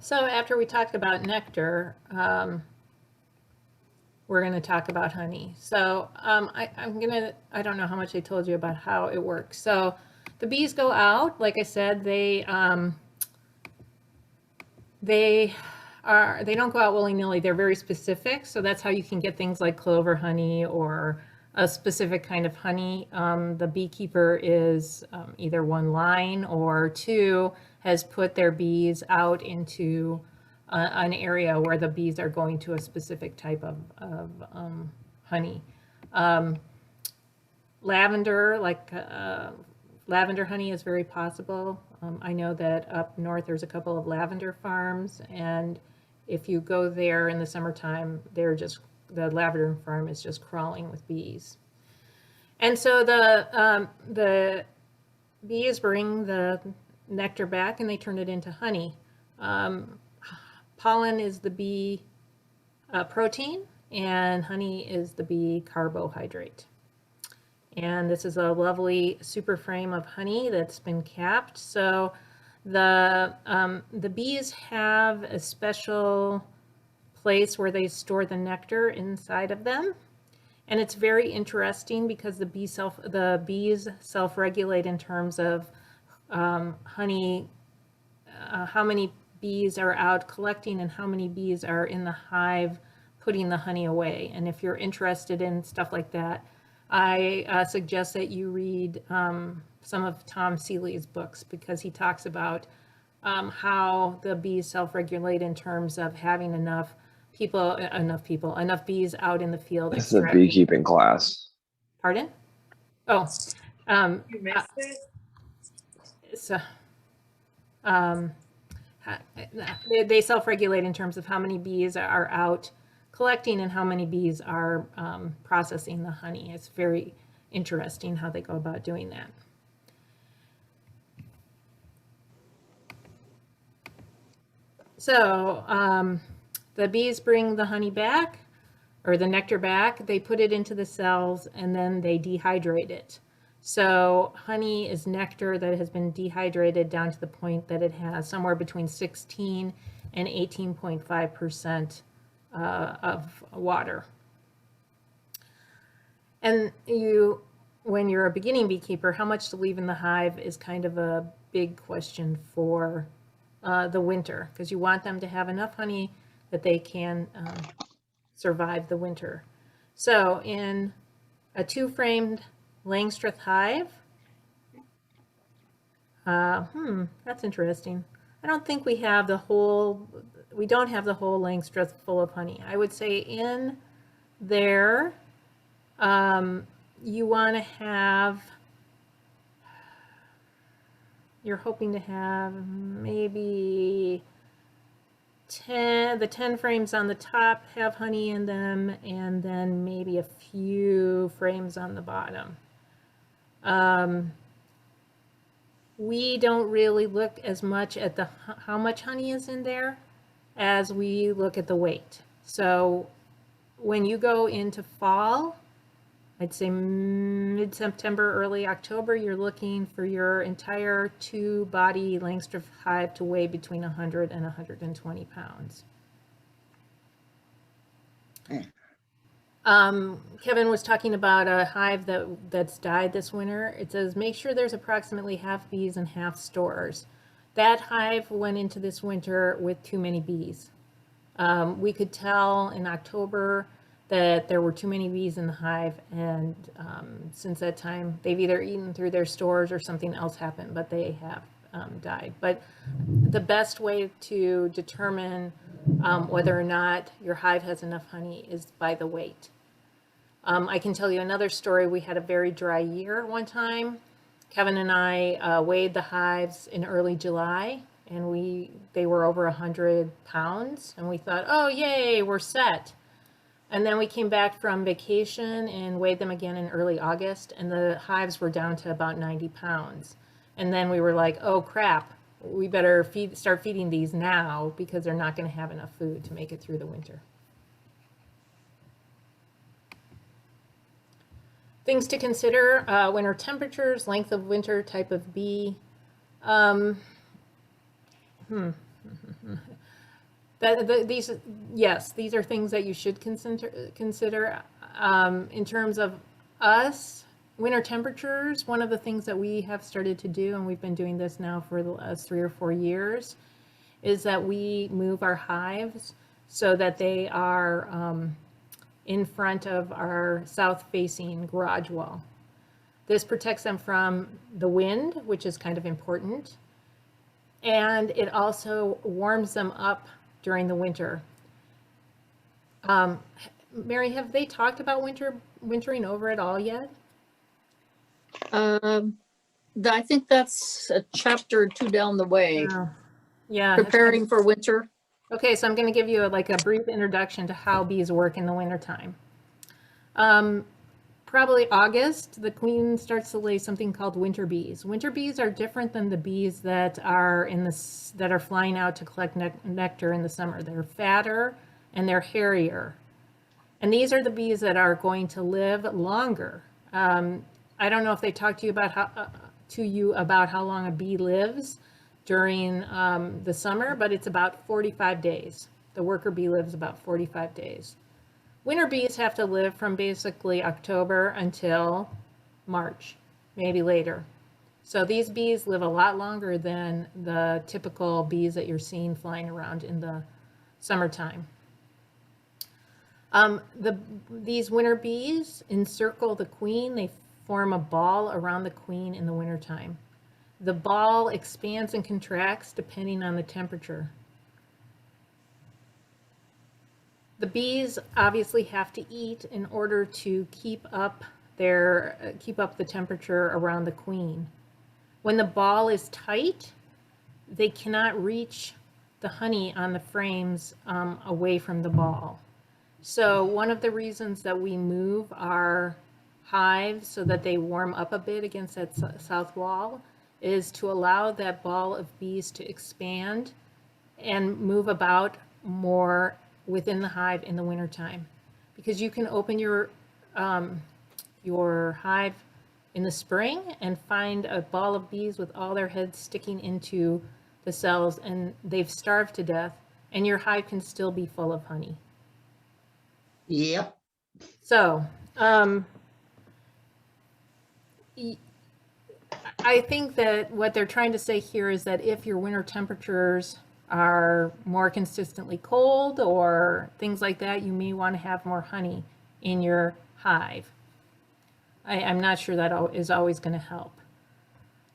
So after we talked about nectar, we're going to talk about honey. So I don't know how much I told you about how it works. So the bees go out, like I said, they don't go out willy-nilly. They're very specific. So that's how you can get things like clover honey or a specific kind of honey. The beekeeper is either one line or two has put their bees out into an area where the bees are going to a specific type of honey. Lavender, lavender honey is very possible. I know that up north there's a couple of lavender farms, and if you go there in the summertime, the lavender farm is just crawling with bees. And so the bees bring the nectar back and they turn it into honey. Pollen is the bee protein, and honey is the bee carbohydrate. And this is a lovely super frame of honey that's been capped. So the bees have a special place where they store the nectar inside of them. And it's very interesting because the bees self-regulate in terms of honey, how many bees are out collecting and how many bees are in the hive putting the honey away. And if you're interested in stuff like that, I suggest that you read some of Tom Seeley's books, because he talks about how the bees self-regulate in terms of having enough bees out in the field. This is a beekeeping class. Pardon? Oh, You missed it? so they self-regulate in terms of how many bees are out collecting and how many bees are processing the honey. It's very interesting how they go about doing that. So the bees bring the honey back, or the nectar back. They put it into the cells and then they dehydrate it. So honey is nectar that has been dehydrated down to the point that it has somewhere between 16 and 18.5% of water. And when you're a beginning beekeeper, how much to leave in the hive is kind of a big question for the winter, because you want them to have enough honey that they can survive the winter. So in a two-framed Langstroth hive, that's interesting. I don't think we don't have the whole Langstroth full of honey. I would say in there, you want to have, you're hoping to have maybe 10 frames on the top have honey in them, and then maybe a few frames on the bottom. We don't really look as much at how much honey is in there as we look at the weight. So when you go into fall, I'd say mid-September, early October, you're looking for your entire two-body Langstroth hive to weigh between 100 and 120 pounds. Kevin was talking about a hive that's died this winter. It says, make sure there's approximately half bees and half stores. That hive went into this winter with too many bees. We could tell in October that there were too many bees in the hive, and since that time, they've either eaten through their stores or something else happened, but they have died. But the best way to determine whether or not your hive has enough honey is by the weight. I can tell you another story. We had a very dry year one time. Kevin and I weighed the hives in early July, and they were over 100 pounds, and we thought, oh, yay, we're set. And then we came back from vacation and weighed them again in early August, and the hives were down to about 90 pounds. And then we were like, oh crap, we better start feeding these now, because they're not going to have enough food to make it through the winter. Things to consider: winter temperatures, length of winter, type of bee, Um, yes, these are things that you should consider. In terms of us, winter temperatures, one of the things that we have started to do, and we've been doing this now for the last 3 or 4 years, is that we move our hives so that they are in front of our south-facing garage wall. This protects them from the wind, which is kind of important, and it also warms them up during the winter. Mary, have they talked about wintering over at all yet? I think that's a chapter or 2 down the way. Yeah. Preparing for winter. Okay, so I'm going to give you like a brief introduction to how bees work in the wintertime. Probably August, the queen starts to lay something called winter bees. Winter bees are different than the bees that are flying out to collect nectar in the summer. They're fatter and they're hairier. And these are the bees that are going to live longer. I don't know if they talked to you about how long a bee lives during the summer, but it's about 45 days. The worker bee lives about 45 days. Winter bees have to live from basically October until March, maybe later. So these bees live a lot longer than the typical bees that you're seeing flying around in the summertime. These winter bees encircle the queen. They form a ball around the queen in the wintertime. The ball expands and contracts depending on the temperature. The bees obviously have to eat in order to keep up the temperature around the queen. When the ball is tight, they cannot reach the honey on the frames away from the ball. So one of the reasons that we move our hives so that they warm up a bit against that south wall is to allow that ball of bees to expand and move about more within the hive in the wintertime. Because you can open your hive in the spring and find a ball of bees with all their heads sticking into the cells and they've starved to death, and your hive can still be full of honey. Yep. So, I think that what they're trying to say here is that if your winter temperatures are more consistently cold or things like that, you may want to have more honey in your hive. I'm not sure that is always going to help.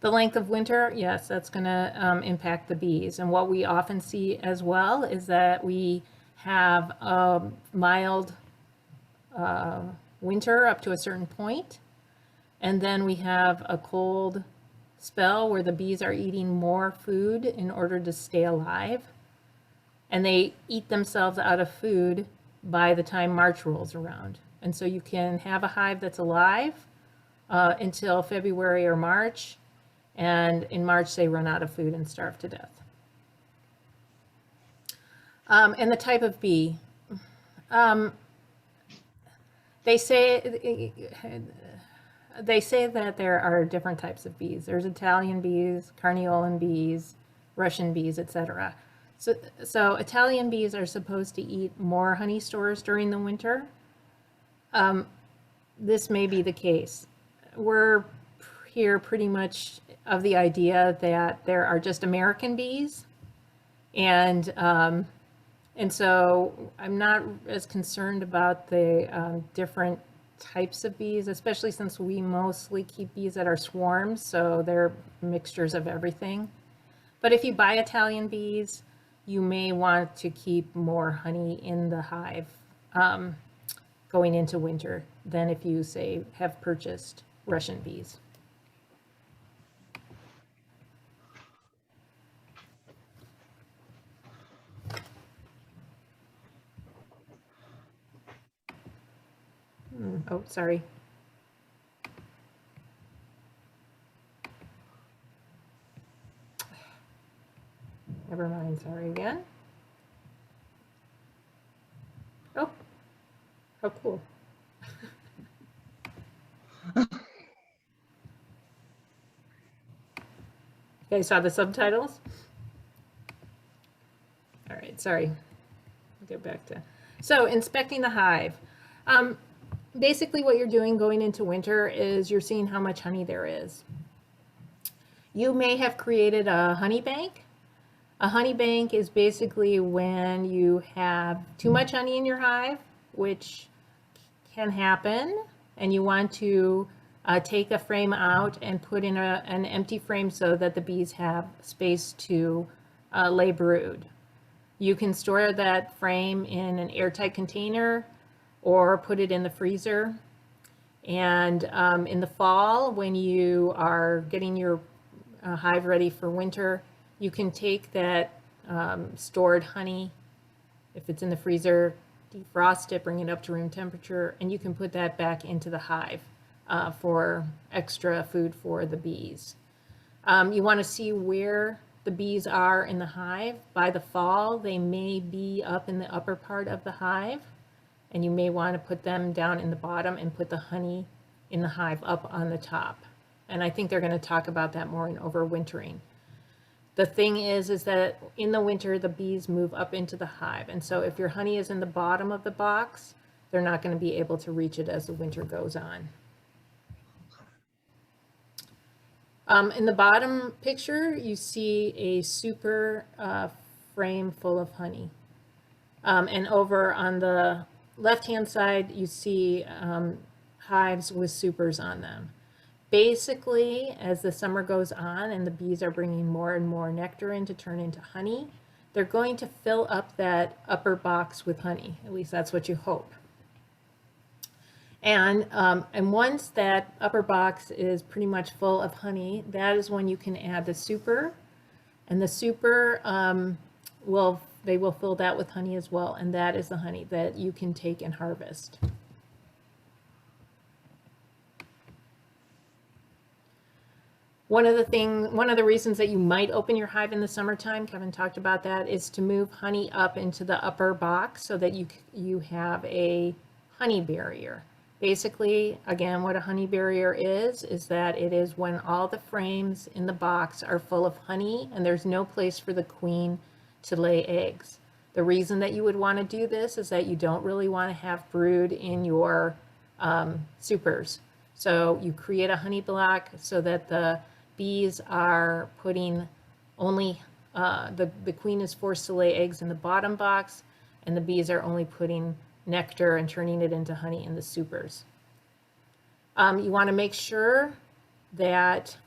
The length of winter, yes, that's going to impact the bees. And what we often see as well is that we have a mild winter up to a certain point, and then we have a cold spell where the bees are eating more food in order to stay alive, and they eat themselves out of food by the time March rolls around. And so you can have a hive that's alive until February or March, and in March they run out of food and starve to death. And the type of bee. They say that there are different types of bees. There's Italian bees, Carniolan bees, Russian bees, etc. So Italian bees are supposed to eat more honey stores during the winter. This may be the case. We're here pretty much of the idea that there are just American bees, and so I'm not as concerned about the different types of bees, especially since we mostly keep bees that are swarms, so they're mixtures of everything. But if you buy Italian bees, you may want to keep more honey in the hive going into winter than if you, say, have purchased Russian bees. Oh, sorry. Never mind, sorry again. Oh, how cool. You guys saw the subtitles? All right, sorry. I'll go back to. So, inspecting the hive. Basically, what you're doing going into winter is you're seeing how much honey there is. You may have created a honey bank. A honey bank is basically when you have too much honey in your hive, which can happen, and you want to take a frame out and put in an empty frame so that the bees have space to lay brood. You can store that frame in an airtight container or put it in the freezer. And in the fall, when you are getting your hive ready for winter, you can take that stored honey, if it's in the freezer, defrost it, bring it up to room temperature, and you can put that back into the hive for extra food for the bees. You want to see where the bees are in the hive. By the fall, they may be up in the upper part of the hive, and you may want to put them down in the bottom and put the honey in the hive up on the top. And I think they're going to talk about that more in overwintering. The thing is that in the winter, the bees move up into the hive. And so if your honey is in the bottom of the box, they're not going to be able to reach it as the winter goes on. In the bottom picture, you see a super frame full of honey. And over on the left-hand side, you see hives with supers on them. Basically, as the summer goes on and the bees are bringing more and more nectar in to turn into honey, they're going to fill up that upper box with honey. At least that's what you hope. And once that upper box is pretty much full of honey, that is when you can add the super. And the super, they will fill that with honey as well. And that is the honey that you can take and harvest. One of the reasons that you might open your hive in the summertime, Kevin talked about that, is to move honey up into the upper box so that you have a honey barrier. Basically, again, what a honey barrier is that it is when all the frames in the box are full of honey and there's no place for the queen to lay eggs. The reason that you would want to do this is that you don't really want to have brood in your supers. So you create a honey block so that the bees are putting only, the queen is forced to lay eggs in the bottom box, and the bees are only putting nectar and turning it into honey in the supers. You want to make sure that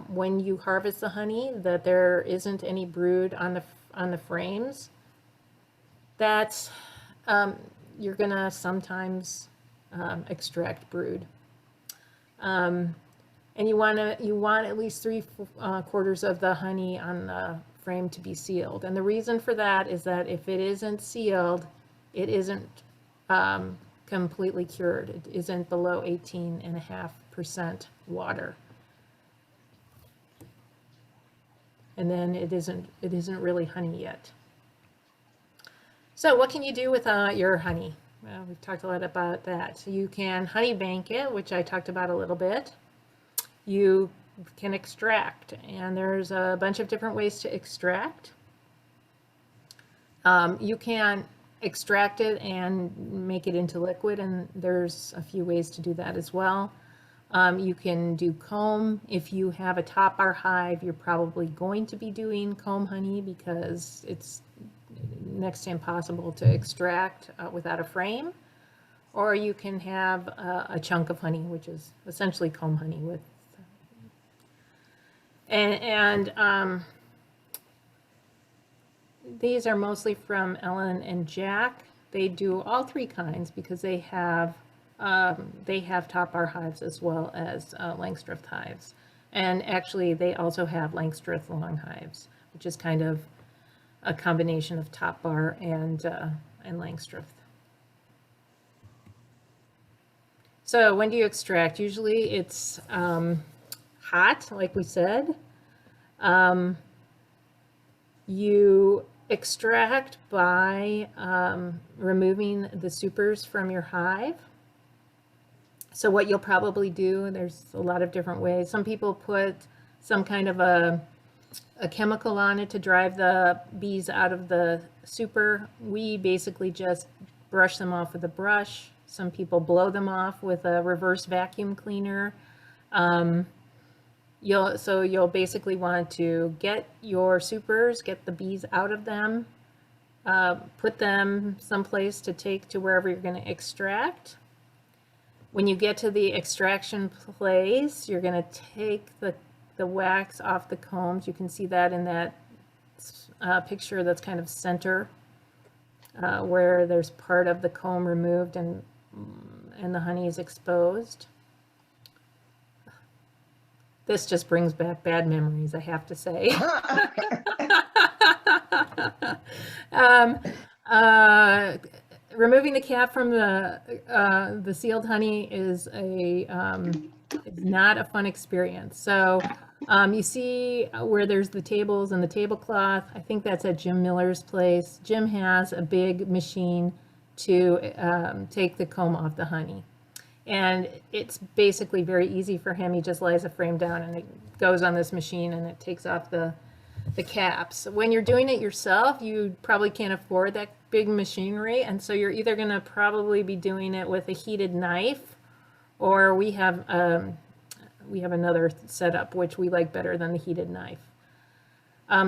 when you harvest the honey that there isn't any brood on the frames. That you're going to sometimes extract brood. And you want at least 3/4 of the honey on the frame to be sealed. And the reason for that is that if it isn't sealed, it isn't completely cured. It isn't below 18.5% water. And then it isn't really honey yet. So what can you do with your honey? Well, we've talked a lot about that. So you can honey bank it, which I talked about a little bit. You can extract, and there's a bunch of different ways to extract. You can extract it and make it into liquid, and there's a few ways to do that as well. You can do comb. If you have a top bar hive, you're probably going to be doing comb honey because it's next to impossible to extract without a frame. Or you can have a chunk of honey, which is essentially comb honey with. These are mostly from Ellen and Jack. They do all three kinds because they have top bar hives as well as Langstroth hives. And actually, they also have Langstroth long hives, which is kind of a combination of top bar and Langstroth. So when do you extract? Usually it's hot, like we said. You extract by removing the supers from your hive. So what you'll probably do, there's a lot of different ways. Some people put some kind of a a chemical on it to drive the bees out of the super. We basically just brush them off with a brush. Some people blow them off with a reverse vacuum cleaner. You'll basically want to get your supers, get the bees out of them, put them someplace to take to wherever you're going to extract. When you get to the extraction place, you're going to take the wax off the combs. You can see that in that picture that's kind of center, where there's part of the comb removed and the honey is exposed. This just brings back bad memories, I have to say. Removing the cap from the sealed honey is not a fun experience. So you see where there's the tables and the tablecloth. I think that's at Jim Miller's place. Jim has a big machine to take the comb off the honey. And it's basically very easy for him. He just lays a frame down and it goes on this machine and it takes off the caps. When you're doing it yourself, you probably can't afford that big machinery. And so you're either going to probably be doing it with a heated knife, or we have another setup which we like better than the heated knife.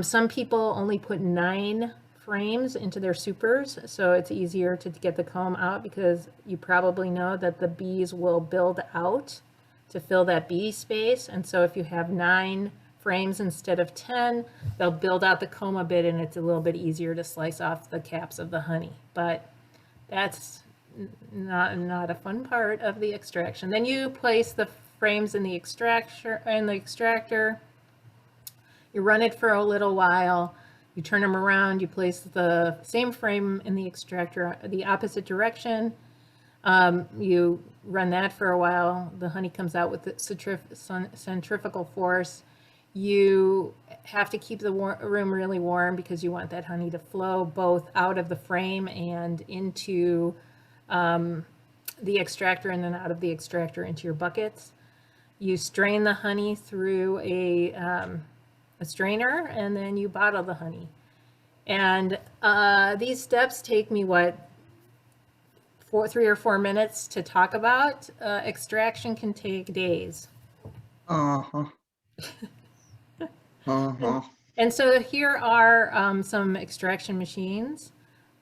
Some people only put 9 frames into their supers, so it's easier to get the comb out, because you probably know that the bees will build out to fill that bee space. And so if you have 9 frames instead of 10, they'll build out the comb a bit, and it's a little bit easier to slice off the caps of the honey. But that's not a fun part of the extraction. Then you place the frames in the extractor. You run it for a little while. You turn them around, you place the same frame in the extractor the opposite direction. You run that for a while. The honey comes out with the centrifugal force. You have to keep the room really warm because you want that honey to flow both out of the frame and into the extractor, and then out of the extractor into your buckets. You strain the honey through a strainer, and then you bottle the honey. And these steps take me 3 or 4 minutes to talk about. Extraction can take days. And so here are some extraction machines.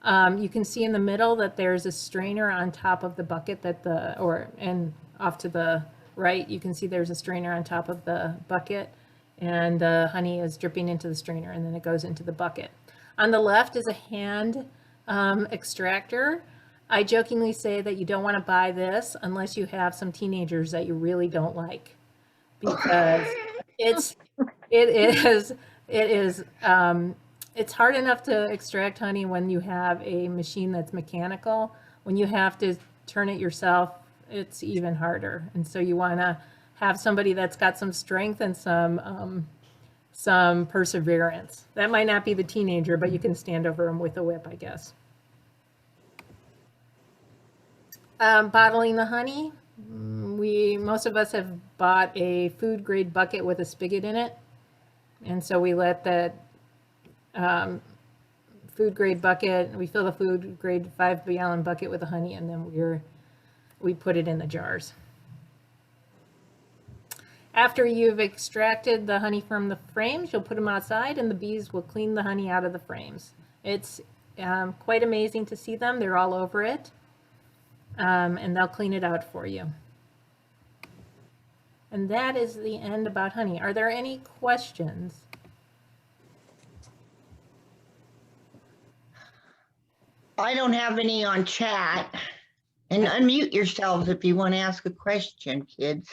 You can see in the middle that there's a strainer on top of the bucket and off to the right, you can see there's a strainer on top of the bucket, and the honey is dripping into the strainer, and then it goes into the bucket. On the left is a hand extractor. I jokingly say that you don't want to buy this unless you have some teenagers that you really don't like, because it's hard enough to extract honey when you have a machine that's mechanical. When you have to turn it yourself, it's even harder. And so you want to have somebody that's got some strength and some perseverance. That might not be the teenager, but you can stand over them with a whip, I guess. Bottling the honey. Most of us have bought a food grade bucket with a spigot in it. And so we let that food grade bucket, we fill the food grade 5-gallon bucket with the honey, and then we put it in the jars. After you've extracted the honey from the frames, you'll put them outside, and the bees will clean the honey out of the frames. It's quite amazing to see them. They're all over it, and they'll clean it out for you. And that is the end about honey. Are there any questions? I don't have any on chat. And unmute yourselves if you want to ask a question, kids.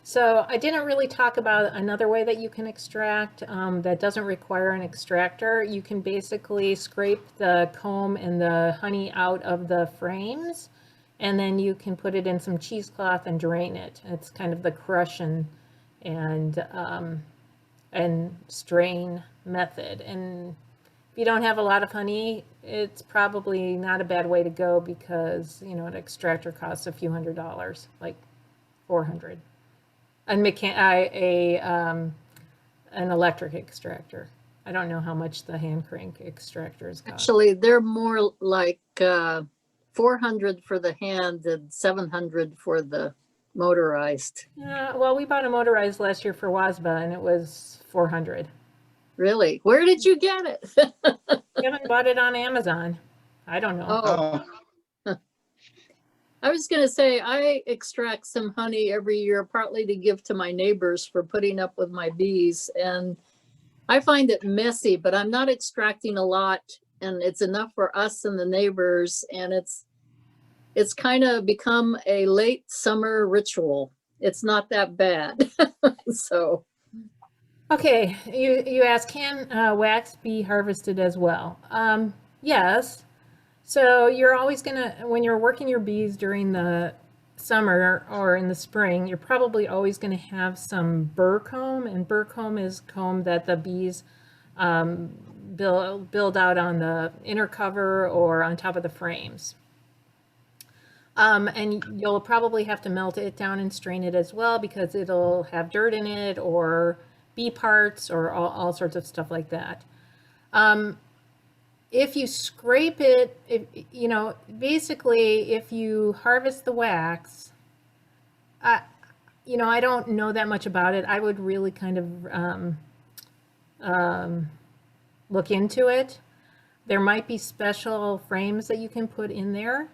So I didn't really talk about another way that you can extract that doesn't require an extractor. You can basically scrape the comb and the honey out of the frames, and then you can put it in some cheesecloth and drain it. It's kind of the crush and strain method. And if you don't have a lot of honey, it's probably not a bad way to go, because, you know, an extractor costs a few $100s, like $400. an electric extractor. I don't know how much the hand crank extractors cost. Actually, they're more like 400 for the hand and 700 for the motorized. Well, we bought a motorized last year for WASBA and it was 400. Really? Where did you get it? You haven't bought it on Amazon. I don't know. Oh, Oh, I was going to say I extract some honey every year, partly to give to my neighbors for putting up with my bees. And I find it messy, but I'm not extracting a lot, and it's enough for us and the neighbors. And it's kind of become a late summer ritual. It's not that bad. So, Okay, you asked, can wax be harvested as well? Yes. So you're always gonna, when you're working your bees during the summer or in the spring, you're probably always gonna have some burr comb, and burr comb is comb that the bees build out on the inner cover or on top of the frames. And you'll probably have to melt it down and strain it as well because it'll have dirt in it or bee parts or all sorts of stuff like that. If you scrape it, basically if you harvest the wax, I don't know that much about it. I would really kind of look into it. There might be special frames that you can put in there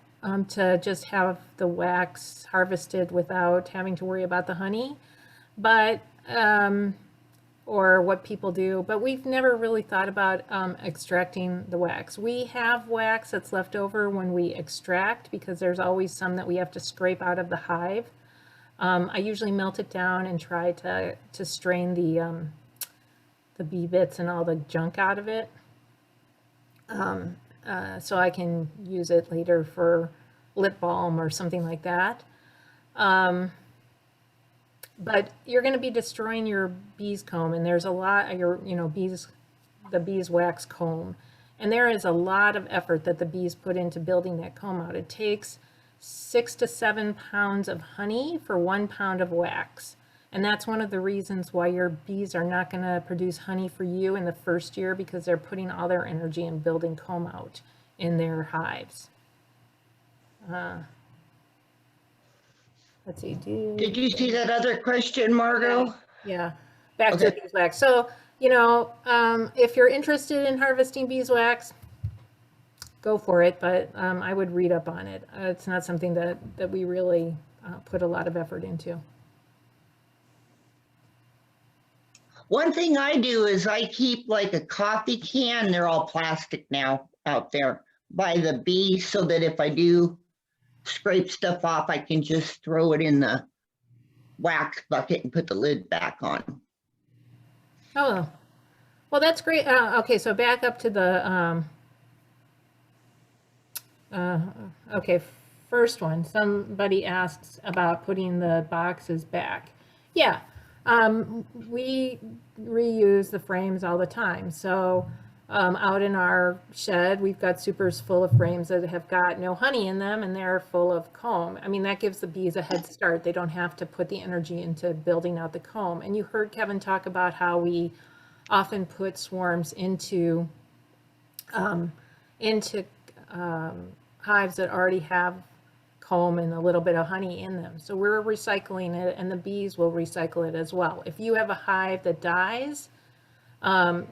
to just have the wax harvested without having to worry about the honey, but or what people do, but we've never really thought about extracting the wax. We have wax that's left over when we extract because there's always some that we have to scrape out of the hive. I usually melt it down and try to strain the bee bits and all the junk out of it. So I can use it later for lip balm or something like that. But you're going to be destroying your bees comb, and there's a lot of your, the beeswax comb. And there is a lot of effort that the bees put into building that comb out. It takes 6 to 7 pounds of honey for 1 pound of wax. And that's one of the reasons why your bees are not going to produce honey for you in the first year, because they're putting all their energy in building comb out in their hives. Let's see. did you see that other question, Margot? Yeah, back Okay. to beeswax. So, if you're interested in harvesting beeswax, go for it, but I would read up on it. It's not something that we really put a lot of effort into. One thing I do is I keep like a coffee can, they're all plastic now out there, by the bees, so that if I do scrape stuff off, I can just throw it in the wax bucket and put the lid back on. Oh, well, that's great. Okay, so back up to the, okay, first one. Somebody asks about putting the boxes back. Yeah, we reuse the frames all the time. So out in our shed, we've got supers full of frames that have got no honey in them, and they're full of comb. I mean, that gives the bees a head start. They don't have to put the energy into building out the comb. And you heard Kevin talk about how we often put swarms into hives that already have comb and a little bit of honey in them. So we're recycling it, and the bees will recycle it as well. If you have a hive that dies,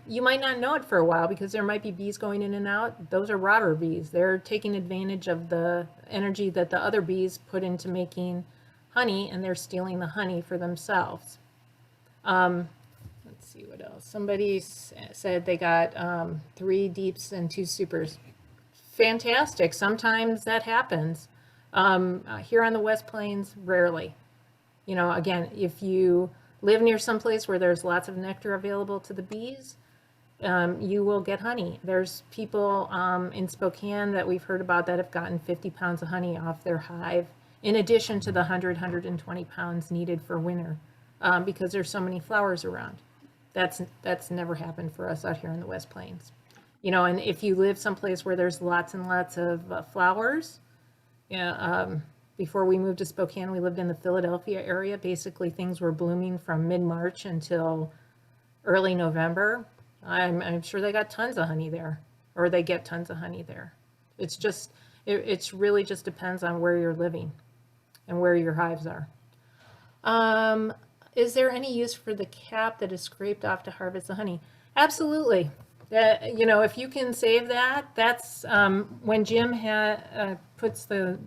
you might not know it for a while because there might be bees going in and out. Those are robber bees. They're taking advantage of the energy that the other bees put into making honey, and they're stealing the honey for themselves. Let's see what else. Somebody said they got 3 deeps and 2 supers. Fantastic. Sometimes that happens. Here on the West Plains, rarely. Again, if you live near someplace where there's lots of nectar available to the bees, you will get honey. There's people in Spokane that we've heard about that have gotten 50 pounds of honey off their hive, in addition to the 120 pounds needed for winter, because there's so many flowers around. That's never happened for us out here in the West Plains. And if you live someplace where there's lots and lots of flowers, before we moved to Spokane, we lived in the Philadelphia area. Basically, things were blooming from mid-March until early November. I'm sure they got tons of honey there, or they get tons of honey there. It's just, it's really just depends on where you're living and where your hives are. Is there any use for the cap that is scraped off to harvest the honey? Absolutely. You know, if you can save that, that's when Jim puts the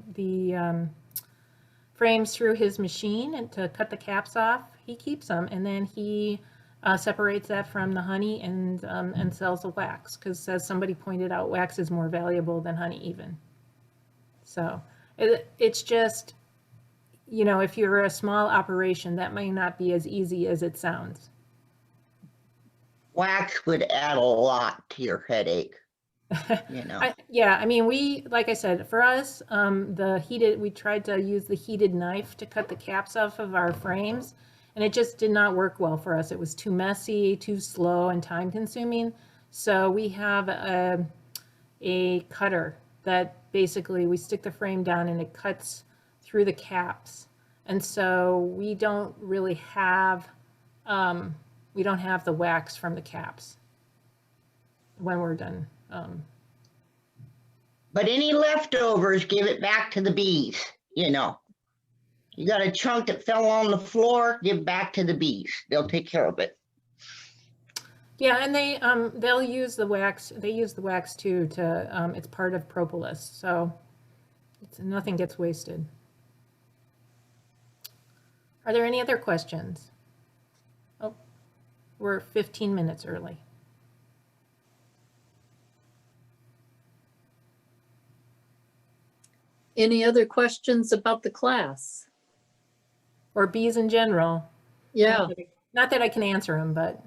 frames through his machine and to cut the caps off, he keeps them, and then he separates that from the honey and sells the wax, because as somebody pointed out, wax is more valuable than honey even. So it's just, you know, if you're a small operation, that may not be as easy as it sounds. Wax would add a lot to your headache, you know. Yeah, I mean, like I said, for us, we tried to use the heated knife to cut the caps off of our frames, and it just did not work well for us. It was too messy, too slow, and time consuming. So we have a cutter that basically we stick the frame down and it cuts through the caps. And so we don't really have, we don't have the wax from the caps when we're done. But any leftovers, give it back to the bees, you know. You got a chunk that fell on the floor, give back to the bees. They'll take care of it. Yeah, and they'll use the wax. They use the wax too to, it's part of propolis. So nothing gets wasted. Are there any other questions? Oh, we're 15 minutes early. Any other questions about the class? Or bees in general. Yeah. Not that I can answer them, but.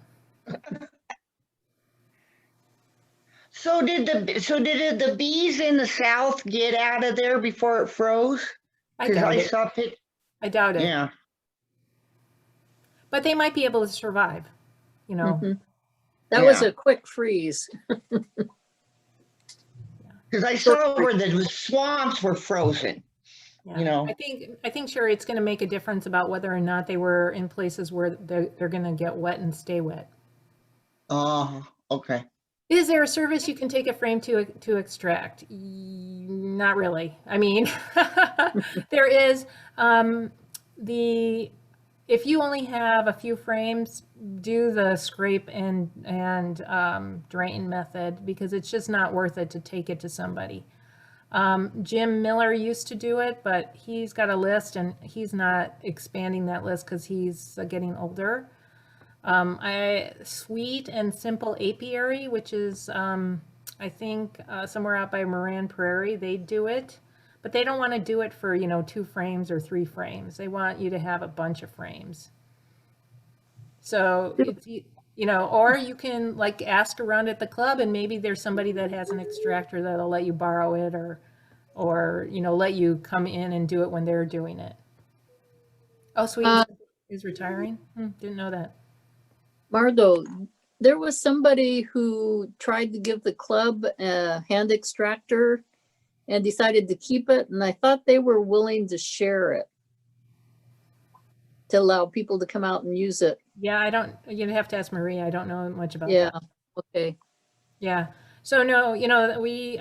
So did the bees in the south get out of there before it froze? I Because doubt I it. saw it. I doubt it. Yeah. But they might be able to survive, you know. Mhm. That was Yeah. a quick freeze. Because I saw where the swamps were frozen. Yeah. You know. I think, Sherry, it's going to make a difference about whether or not they were in places where they're going to get wet and stay wet. Okay. Is there a service you can take a frame to extract? Not really. I mean, there is if you only have a few frames, do the scrape and drain method, because it's just not worth it to take it to somebody. Jim Miller used to do it, but he's got a list and he's not expanding that list because he's getting older. Sweet and Simple Apiary, which is, I think, somewhere out by Moran Prairie, they do it, but they don't want to do it for, 2 frames or 3 frames. They want you to have a bunch of frames. So it's, or you can like ask around at the club, and maybe there's somebody that has an extractor that'll let you borrow it, or let you come in and do it when they're doing it. Oh, Sweet is retiring? Didn't know that. Margot, there was somebody who tried to give the club a hand extractor and decided to keep it, and I thought they were willing to share it to allow people to come out and use it. Yeah, you'd have to ask Maria. I don't know much about Yeah, that. okay. Yeah. So no, we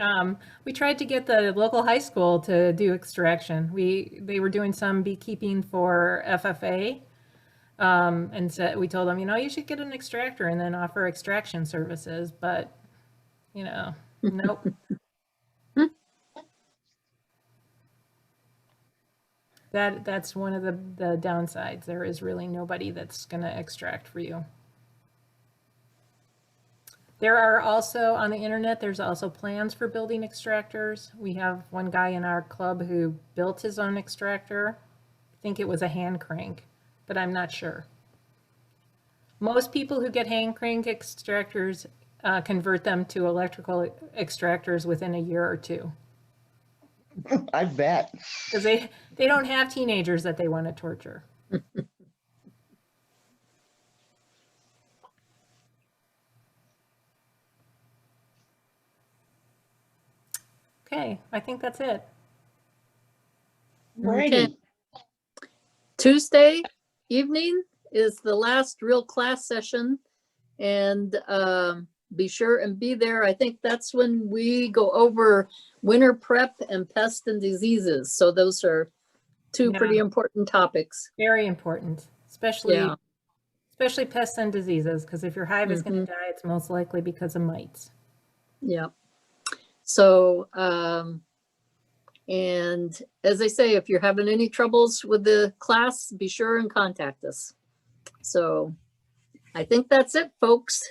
tried to get the local high school to do extraction. They were doing some beekeeping for FFA. And we told them, you should get an extractor and then offer extraction services, but nope. That's one of the downsides. There is really nobody that's going to extract for you. There are also, on the internet, there's also plans for building extractors. We have one guy in our club who built his own extractor. I think it was a hand crank, but I'm not sure. Most people who get hand crank extractors convert them to electrical extractors within a year or 2. I bet. Because they don't have teenagers that they want to torture. Okay, I think that's it. Righty. Tuesday evening is the last real class session, and be sure and be there. I think that's when we go over winter prep and pests and diseases. So those are two Yeah. pretty important topics. Very important, especially Yeah. especially pests and diseases, because if your hive is going to die, it's most likely because of mites. Yeah. So, and as I say, if you're having any troubles with the class, be sure and contact us. So I think that's it, folks.